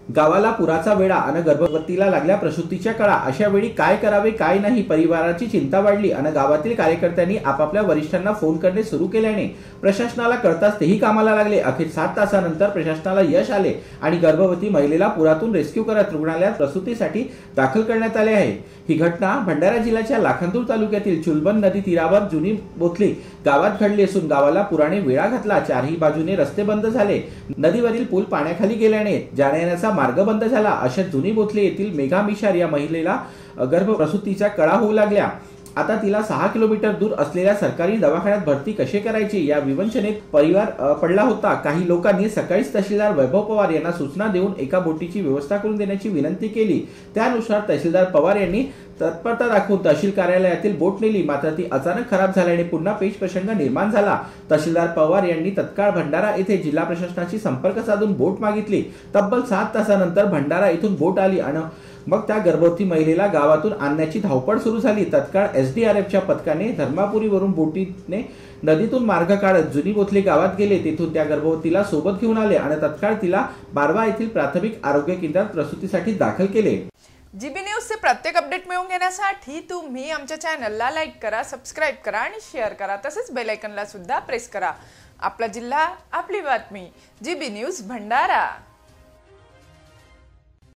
गावाला पुराचा वेढा आणि गर्भवतीला लागल्या प्रसूतीच्या कळा। अशा वेळी काय करावे काय नाही परिवाराची चिंता वाढली आणि गावातील कार्यकर्त्यांनी आपापल्या वरिष्ठांना फोन करणे सुरू केल्याने प्रशासनाला कळताच तेही कामाला लागले। अखेर 7 तासानंतर प्रशासनाला यश आले आणि गर्भवती महिलेला पुरातून रेस्क्यू करत रुग्णालयात प्रसूतीसाठी दाखल करण्यात आले आहे। ही घटना भंडारा जिल्ह्याच्या लाखांदूर तालुक्यातील चुलबन नदी तीरावर जुनी बोथली गावात घडली असून गावाला पुराने वेढा घातला। चारही बाजूने रस्ते बंद झाले, नदीवरील पूल पाण्याखाली गेल्याने जाण्यायेण्याचा मार्ग बंद झाला। अशा जुनी बोथले येथील मेघा मिशार या महिलेला गर्भप्रसूतीच्या कळा होऊ लागल्या। आता तिला 6 किलोमीटर दूर असलेल्या सरकारी दवाखान्यात भरती कसे करायचे या विवंचनेत परिवार पडला होता। काही लोकांनी सकाळीच तहसीलदार वैभव पवार यांना सूचना देऊन एका बोटीची व्यवस्था करून देण्याची विनंती केली। त्यानुसार तहसीलदार पवार यांनी तत्परता दाखवून तहसील कार्यालयातील बोट नेली, मात्र ती अचानक खराब झाल्याने पुन्हा पेच प्रसंग निर्माण झाला। तहसीलदार पवार यांनी तत्काळ भंडारा येथे जिल्हा प्रशासनाशी संपर्क साधून बोट मागितली। तब्बल 7 तासानंतर भंडारा येथून बोट आली आणि मग त्या गर्भवती महिलेला गावातून आणण्याची धावपळ सुरू झाली। तत्काळ एसडीआरएफच्या पथकाने धर्मापुरीवरून बोटीने नदीतून मार्ग काढत जुनी बोथली गावात गेले। तेथून त्या गर्भवतीला सोबत घेऊन आले आणि तत्काळ तिला बारवा येथील प्राथमिक आरोग्य केंद्रात प्रसूतीसाठी दाखल केले। जीबी न्यूजचे प्रत्येक अपडेट मिळवून घेण्यासाठी तुम्ही आमच्या चॅनलला लाईक करा, सबस्क्राइब करा आणि शेअर करा। तसेच बेल आयकॉनला सुद्धा प्रेस करा। आपला जिल्हा, आपली बातमी, जीबी न्यूज भंडारा।